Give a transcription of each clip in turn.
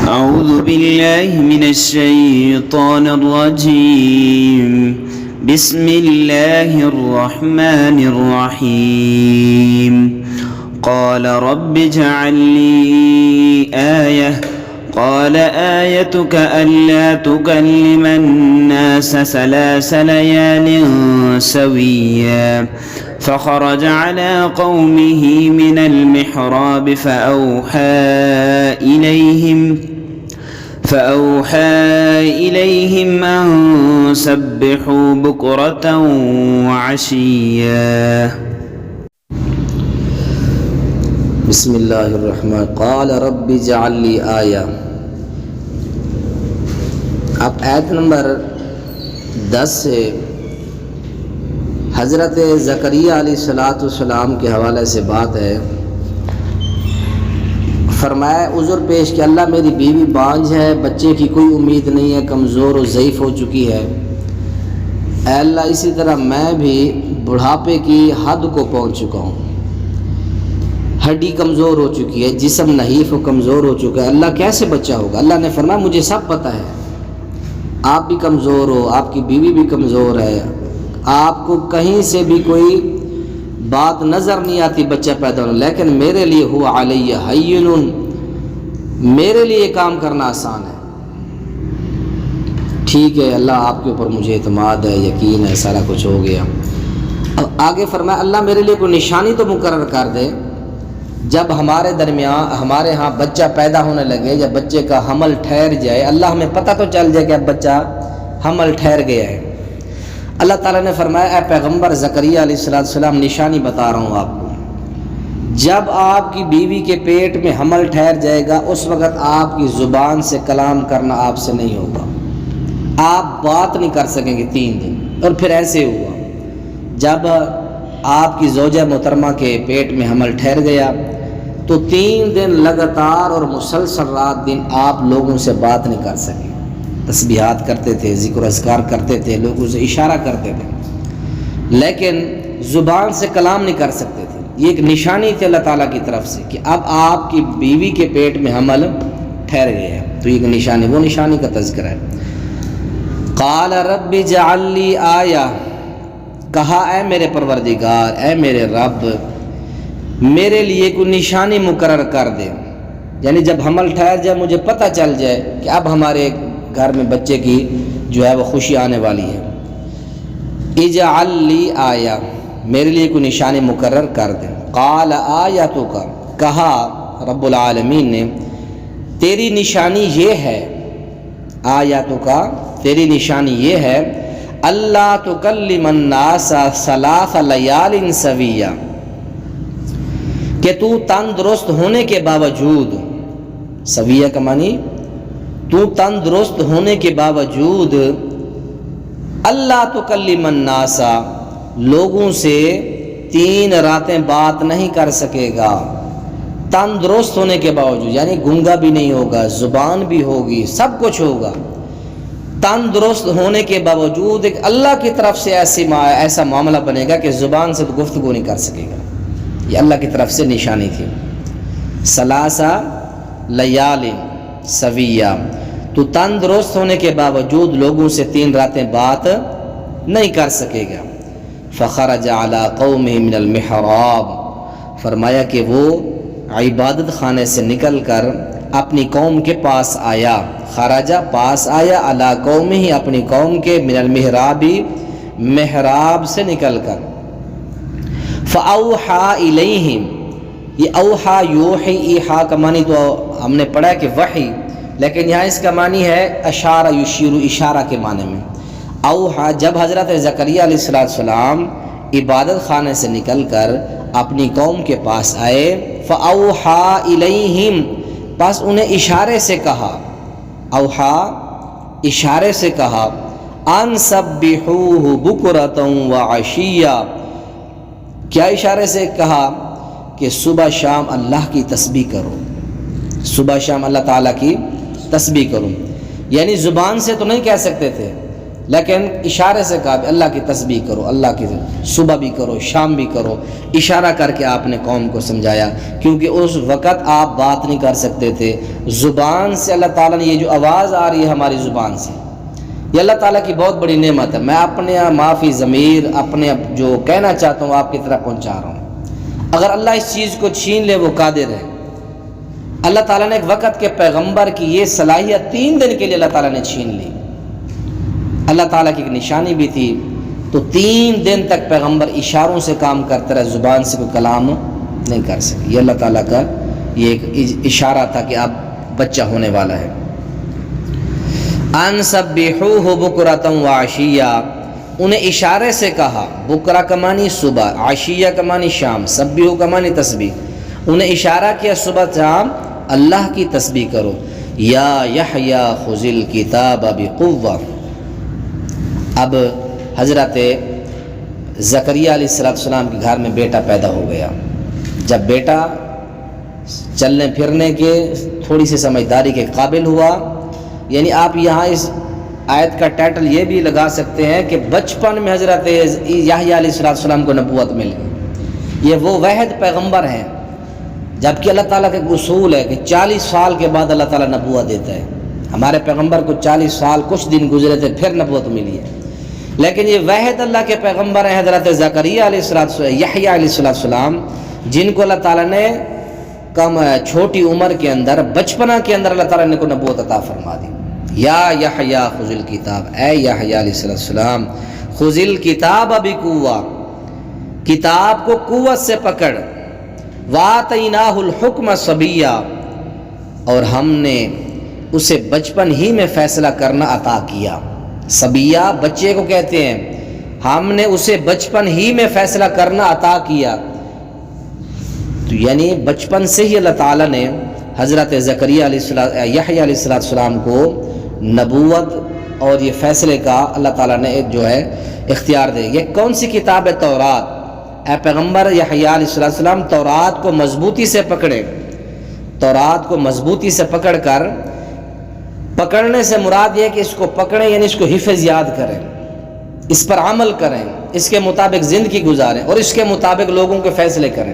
أعوذ بالله من الشيطان الرجيم بسم الله الرحمن الرحيم قال رب اجعل لي آية قال آيتك ألا تكلم الناس 3 ليال سويا فخرج على قومه من المحراب فأوحى إليهم أن سبحوا بكرة وعشيا. بسم اللہ الرحمن قال رب اجعل لی آیہ. اب آیت نمبر 10 سے حضرت زکریا علیہ السلام کے حوالے سے بات ہے. فرمایا عذر پیش کہ اللہ میری بیوی بانجھ ہے، بچے کی کوئی امید نہیں ہے، کمزور و ضعیف ہو چکی ہے. اے اللہ اسی طرح میں بھی بڑھاپے کی حد کو پہنچ چکا ہوں، ہڈی کمزور ہو چکی ہے، جسم نحیف و کمزور ہو چکا ہے. اللہ کیسے بچہ ہوگا؟ اللہ نے فرمایا مجھے سب پتہ ہے، آپ بھی کمزور ہو، آپ کی بیوی بھی کمزور ہے، آپ کو کہیں سے بھی کوئی بات نظر نہیں آتی بچہ پیدا ہونا، لیکن میرے لیے ہوا علیہ حین، میرے لیے یہ کام کرنا آسان ہے. ٹھیک ہے اللہ آپ کے اوپر مجھے اعتماد ہے، یقین ہے، سارا کچھ ہو گیا. اب آگے فرمایا اللہ میرے لیے کوئی نشانی تو مقرر کر دے، جب ہمارے درمیان ہمارے ہاں بچہ پیدا ہونے لگے، جب بچے کا حمل ٹھہر جائے، اللہ ہمیں پتہ تو چل جائے کہ اب بچہ حمل ٹھہر گیا ہے. اللہ تعالیٰ نے فرمایا اے پیغمبر زکریا علیہ السلام نشانی بتا رہا ہوں آپ کو، جب آپ کی بیوی کے پیٹ میں حمل ٹھہر جائے گا اس وقت آپ کی زبان سے کلام کرنا آپ سے نہیں ہوگا، آپ بات نہیں کر سکیں گے 3 دن. اور پھر ایسے ہوا جب آپ کی زوجہ محترمہ کے پیٹ میں حمل ٹھہر گیا تو 3 دن لگاتار اور مسلسل رات دن آپ لوگوں سے بات نہیں کر سکے. تسبیحات کرتے تھے، ذکر و اذکار کرتے تھے، لوگوں سے اشارہ کرتے تھے، لیکن زبان سے کلام نہیں کر سکتے تھے. یہ ایک نشانی تھی اللہ تعالیٰ کی طرف سے کہ اب آپ کی بیوی کے پیٹ میں حمل ٹھہر گئے ہیں. تو یہ نشانی، وہ نشانی کا تذکرہ ہے. قال رب اجعل لی آیہ، کہا اے میرے پروردگار، اے میرے رب میرے لیے کوئی نشانی مقرر کر دے. یعنی جب حمل ٹھہر جائے مجھے پتہ چل جائے کہ اب ہمارے گھر میں بچے کی جو ہے وہ خوشی آنے والی ہے. اجعل لی آیہ، میرے لیے کوئی نشانی مقرر کر دے. قال آیتک، کہا رب العالمین نے تیری نشانی یہ ہے، آیتک تیری نشانی یہ ہے، اللہ تکلم الناس 3 لیال سویہ، کہ تو تندرست ہونے کے باوجود، سویہ کا معنی تو تندرست ہونے کے باوجود، اللہ تکلم الناس لوگوں سے 3 راتیں بات نہیں کر سکے گا. تندرست ہونے کے باوجود یعنی گنگا بھی نہیں ہوگا، زبان بھی ہوگی، سب کچھ ہوگا. تندرست ہونے کے باوجود ایک اللہ کی طرف سے ایسا معاملہ بنے گا کہ زبان سے تو گفتگو نہیں کر سکے گا. یہ اللہ کی طرف سے نشانی تھی. 3 لیال سویہ، تو تندرست ہونے کے باوجود لوگوں سے 3 راتیں بات نہیں کر سکے گا. فخرج علی قومہ من المحراب، فرمایا کہ وہ عبادت خانے سے نکل کر اپنی قوم کے پاس آیا. خرجہ پاس آیا، علی قومہ اپنی قوم کے، من المحراب محراب سے نکل کر. فاوحا الیہم، یہ اوحا یوحی ایحا کا معنی تو ہم نے پڑھا ہے کہ وحی، لیکن یہاں اس کا معنی ہے اشارہ یشیر، اشارہ کے معنی میں. اوحا، جب حضرت زکریا علیہ السلام عبادت خانے سے نکل کر اپنی قوم کے پاس آئے، فاوحا الیہم، بس انہیں اشارے سے کہا، اوحا اشارے سے کہا، ان سبحوہ بکرۃ وعشیہ، کیا اشارے سے کہا؟ کہ صبح شام اللہ کی تسبیح کرو، صبح شام اللہ تعالیٰ کی تسبیح کرو. یعنی زبان سے تو نہیں کہہ سکتے تھے، لیکن اشارے سے کہا کہ اللہ کی تسبیح کرو، اللہ کی صبح بھی کرو شام بھی کرو، اشارہ کر کے آپ نے قوم کو سمجھایا، کیونکہ اس وقت آپ بات نہیں کر سکتے تھے زبان سے۔ اللہ تعالیٰ نے یہ جو آواز آ رہی ہے ہماری زبان سے، یہ اللہ تعالیٰ کی بہت بڑی نعمت ہے۔ میں اپنے معافی ضمیر اپنے جو کہنا چاہتا ہوں آپ کی طرح پہنچا رہا ہوں۔ اگر اللہ اس چیز کو چھین لے وہ قادر ہے۔ اللہ تعالیٰ نے ایک وقت کے پیغمبر کی یہ صلاحیت 3 دن کے لیے اللہ تعالیٰ نے چھین لی۔ اللہ تعالیٰ کی ایک نشانی بھی تھی، تو 3 دن تک پیغمبر اشاروں سے کام کرتا رہا، زبان سے کوئی کلام نہیں کر سکے۔ یہ اللہ تعالیٰ کا یہ ایک اشارہ تھا کہ اب بچہ ہونے والا ہے۔ ان سبحوہ بکرۃ وعشیہ، انہیں اشارے سے کہا، بکرہ کا معنی صبح، عشیہ کا معنی شام، سبحو کا معنی تسبیح، انہیں اشارہ کیا صبح شام اللہ کی تسبیح کرو۔ یا یحییٰ خذ الکتاب بقوہ، اب حضرت زکریا علیہ السلام کے گھر میں بیٹا پیدا ہو گیا۔ جب بیٹا چلنے پھرنے کے تھوڑی سی سمجھداری کے قابل ہوا، یعنی آپ یہاں اس آیت کا ٹائٹل یہ بھی لگا سکتے ہیں کہ بچپن میں حضرت یحییٰ علیہ السلام کو نبوت ملی۔ یہ وہ واحد پیغمبر ہیں، جبکہ اللہ تعالیٰ کا ایک اصول ہے کہ 40 سال کے بعد اللہ تعالیٰ نبوت دیتا ہے۔ ہمارے پیغمبر کو 40 سال کچھ دن گزرے تھے پھر نبوت ملی ہے، لیکن یہ واحد اللہ کے پیغمبر ہیں حضرت زکریا علیہ یحییٰ علیہ السلام، جن کو اللہ تعالیٰ نے کم چھوٹی عمر کے اندر بچپنا کے اندر اللہ تعالیٰ نے کو نبوت عطا فرما دی۔ یا یحییٰ خذ الکتاب، اے یحییٰ علیہ السلام خذ الکتاب بقوہ، کتاب کو قوت سے پکڑ، وآتیناہ الحکم صبیہ، اور ہم نے اسے بچپن ہی میں فیصلہ کرنا عطا کیا۔ صبیہ بچے کو کہتے ہیں، ہم نے اسے بچپن ہی میں فیصلہ کرنا عطا کیا۔ تو یعنی بچپن سے ہی اللہ تعالیٰ نے حضرت زکریا یحییٰ علیہ السلام کو نبوت اور یہ فیصلے کا اللہ تعالیٰ نے جو ہے اختیار دے۔ یہ کون سی کتاب ہے؟ تورات۔ اے پیغمبر یحییٰ علیہ السلام تورات کو مضبوطی سے پکڑے، تورات کو مضبوطی سے پکڑ کر، پکڑنے سے مراد یہ کہ اس کو پکڑیں یعنی اس کو حفظ یاد کریں، اس پر عمل کریں، اس کے مطابق زندگی گزاریں اور اس کے مطابق لوگوں کے فیصلے کریں۔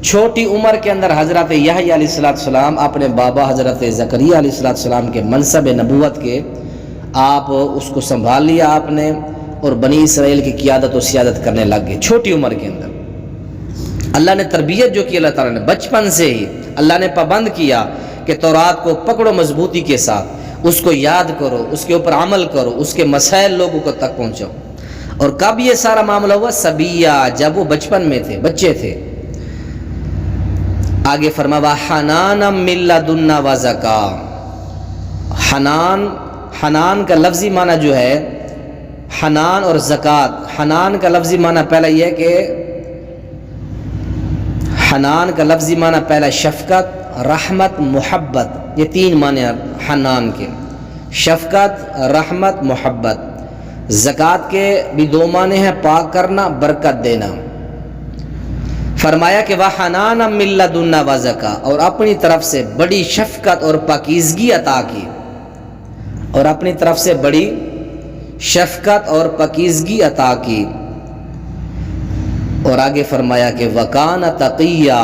چھوٹی عمر کے اندر حضرت یحییٰ علیہ السلام اپنے بابا حضرت زکریا علیہ السلام کے منصب نبوت کے آپ اس کو سنبھال لیا آپ نے، اور بنی اسرائیل کی قیادت و سیادت کرنے لگ گئے چھوٹی عمر کے اندر۔ اللہ نے تربیت جو کی اللہ تعالیٰ نے بچپن سے ہی اللہ نے پابند کیا کہ تورات کو پکڑو مضبوطی کے ساتھ، اس کو یاد کرو، اس کے اوپر عمل کرو، اس کے مسائل لوگوں کو تک پہنچاؤ۔ اور کب یہ سارا معاملہ ہوا؟ صبیہ، جب وہ بچپن میں تھے، بچے تھے۔ آگے فرما وَحَنَانًا مِن لَّدُنَّا وَزَكَاةً، حنان کا لفظی معنی جو ہے حنان اور زکوٰۃ، حنان کا لفظی معنی پہلا یہ ہے کہ حنان کا لفظی معنی پہلا شفقت، رحمت، محبت، یہ 3 معنی حنان کے، شفقت، رحمت، محبت۔ زکوٰۃ کے بھی 2 معنی ہیں، پاک کرنا، برکت دینا۔ فرمایا کہ وَحَنَانًا مِن لَّدُنَّا وَزَكَاةً، اور اپنی طرف سے بڑی شفقت اور پاکیزگی عطا کی، اور اپنی طرف سے بڑی شفقت اور پاکیزگی عطا کی۔ اور آگے فرمایا کہ وَكَانَ تَقِيًّا،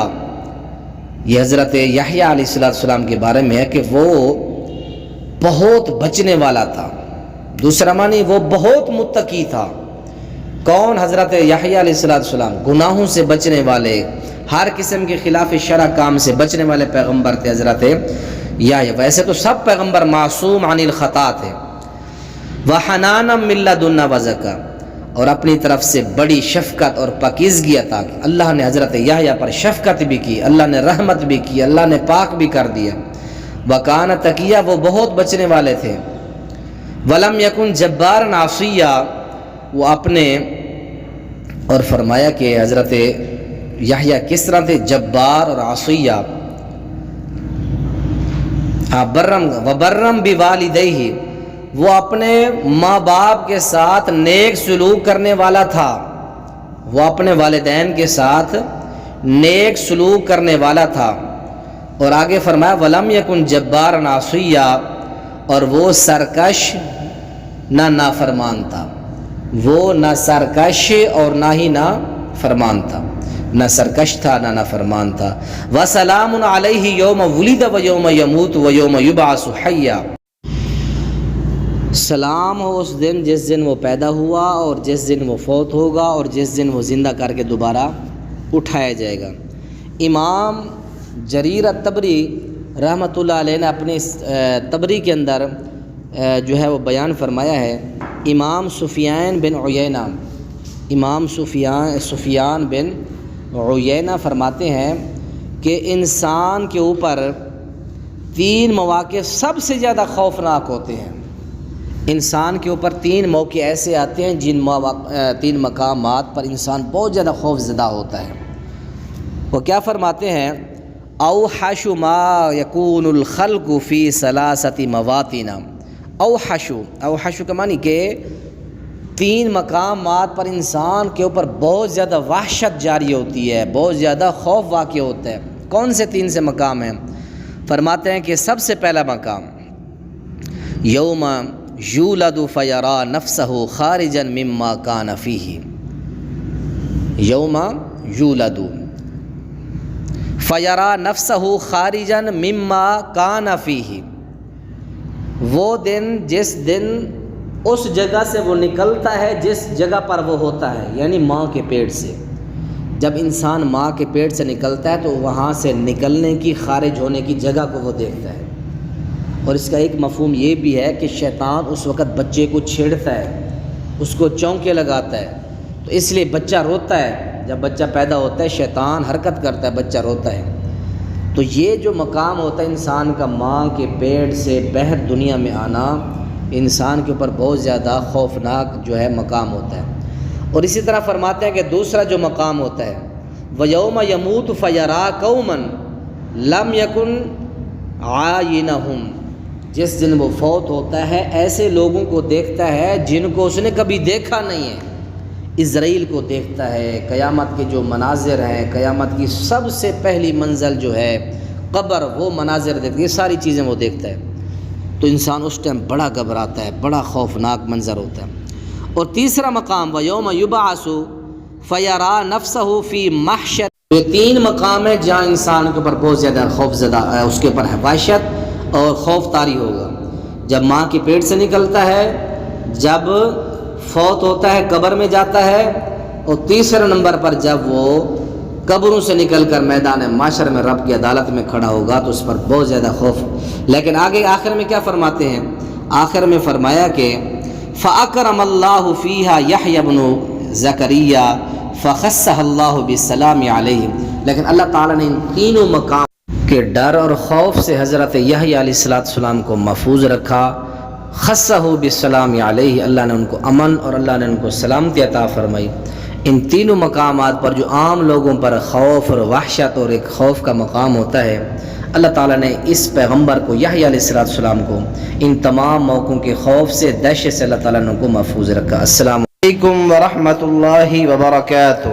یہ حضرت یحییٰ علیہ السلام کے بارے میں ہے کہ وہ بہت بچنے والا تھا۔ دوسرا معنی وہ بہت متقی تھا۔ کون؟ حضرت یحییٰ علیہ السلام، گناہوں سے بچنے والے، ہر قسم کے خلاف شرع کام سے بچنے والے پیغمبر تھے حضرت یحییٰ۔ ویسے تو سب پیغمبر معصوم عن الخطا تھے۔ وَحَنَانًا مِن لَّدُنَّا وَزَكَاةً، اور اپنی طرف سے بڑی شفقت اور پاکیزگی عطا کی۔ اللہ نے حضرت یحییٰ پر شفقت بھی کی، اللہ نے رحمت بھی کی، اللہ نے پاک بھی کر دیا۔ وَكَانَ تَقِيًّا، وہ بہت بچنے والے تھے۔ وَلَمْ يَكُنْ جَبَّارًا عَصِيًّا، وہ اپنے، اور فرمایا کہ حضرت یحییٰ کس طرح تھے؟ جبار اور عصیہ۔ وَبَرًّا بِوَالِدَيْهِ، وہ اپنے ماں باپ کے ساتھ نیک سلوک کرنے والا تھا، وہ اپنے والدین کے ساتھ نیک سلوک کرنے والا تھا۔ اور آگے فرمایا وَلَمْ يَكُنْ جَبَّارًا عَصِيًّا، اور وہ سرکش نہ نافرمان تھا، وہ نہ سرکش اور نہ ہی نا فرمان تھا، نہ سرکش تھا نہ نافرمان تھا۔ وَسَلَامٌ عَلَيْهِ يَوْمَ وُلِدَ وَيَوْمَ يَمُوتُ وَيَوْمَ يُبْعَثُ حَيًّا، سلام ہو اس دن جس دن وہ پیدا ہوا اور جس دن وہ فوت ہوگا اور جس دن وہ زندہ کر کے دوبارہ اٹھایا جائے گا۔ امام جریر الطبری رحمۃ اللہ علیہ نے اپنے طبری کے اندر جو ہے وہ بیان فرمایا ہے، امام سفیان بن عیینہ فرماتے ہیں کہ انسان کے اوپر 3 مواقع سب سے زیادہ خوفناک ہوتے ہیں۔ انسان کے اوپر 3 موقع ایسے آتے ہیں جن 3 مقامات پر انسان بہت زیادہ خوف زدہ ہوتا ہے۔ وہ کیا فرماتے ہیں؟ اوحش ما یکون الخلق فی 3 مواطن، اوحش کا معنی کہ 3 مقامات پر انسان کے اوپر بہت زیادہ وحشت جاری ہوتی ہے، بہت زیادہ خوف واقع ہوتا ہے۔ کون سے 3 سے مقام ہیں؟ فرماتے ہیں کہ سب سے پہلا مقام یوم یولد فیرا نفسہ خارجا مما کان فیہ، یوم یولد فیرا نفسہ خارجا مما کان فیہ، وہ دن جس دن اس جگہ سے وہ نکلتا ہے جس جگہ پر وہ ہوتا ہے، یعنی ماں کے پیٹ سے۔ جب انسان ماں کے پیٹ سے نکلتا ہے تو وہاں سے نکلنے کی، خارج ہونے کی جگہ کو وہ دیکھتا ہے۔ اور اس کا ایک مفہوم یہ بھی ہے کہ شیطان اس وقت بچے کو چھیڑتا ہے، اس کو چونکے لگاتا ہے، تو اس لیے بچہ روتا ہے۔ جب بچہ پیدا ہوتا ہے شیطان حرکت کرتا ہے، بچہ روتا ہے۔ تو یہ جو مقام ہوتا ہے انسان کا، ماں کے پیٹ سے باہر دنیا میں آنا، انسان کے اوپر بہت زیادہ خوفناک جو ہے مقام ہوتا ہے۔ اور اسی طرح فرماتے ہیں کہ دوسرا جو مقام ہوتا ہے وَيَوْمَ يَمُوتُ فَيَرَا قَوْمًا لَمْ يَكُنْ عَائِنَهُمْ، جس دن وہ فوت ہوتا ہے ایسے لوگوں کو دیکھتا ہے جن کو اس نے کبھی دیکھا نہیں ہے۔ اسرائیل کو دیکھتا ہے، قیامت کے جو مناظر ہیں، قیامت کی سب سے پہلی منزل جو ہے قبر، وہ مناظر دیکھتا ہے، یہ ساری چیزیں وہ دیکھتا ہے۔ تو انسان اس ٹائم بڑا گھبراتا ہے، بڑا خوفناک منظر ہوتا ہے۔ اور تیسرا مقام وَيَوْمَ يُبْعَثُ فَيَرَا نَفْسَهُ فِي مَحْشَرٍ، یہ 3 مقام ہے جہاں انسان کے اوپر بہت زیادہ خوف زدہ ہے، اس کے اوپر وحشت اور خوف طاری ہوگا۔ جب ماں کے پیٹ سے نکلتا ہے، جب فوت ہوتا ہے، قبر میں جاتا ہے، اور تیسرے نمبر پر جب وہ قبروں سے نکل کر میدان معاشر میں رب کی عدالت میں کھڑا ہوگا تو اس پر بہت زیادہ خوف۔ لیکن آگے آخر میں کیا فرماتے ہیں؟ آخر میں فرمایا کہ فَأَكْرَمَ اللَّهُ فِيهَا يَحْيَى بْنُ زَكَرِيَّا فَخَصَّهَ اللَّهُ بِالسَّلَامِ عَلَيْهِ، لیکن اللہ تعالیٰ نے ان تینوں مقام کے ڈر اور خوف سے حضرت یحییٰ علیہ السلام کو محفوظ رکھا۔ خصہ بالسلام علیہ، اللہ نے ان کو امن اور اللہ نے ان کو سلامتی عطا فرمائی۔ ان تینوں مقامات پر جو عام لوگوں پر خوف اور وحشت اور ایک خوف کا مقام ہوتا ہے، اللہ تعالیٰ نے اس پیغمبر کو یحییٰ علیہ السلام کو ان تمام موقعوں کے خوف سے، دہشت سے اللہ تعالیٰ نے ان کو محفوظ رکھا۔ السلام علیکم ورحمۃ اللہ وبرکاتہ۔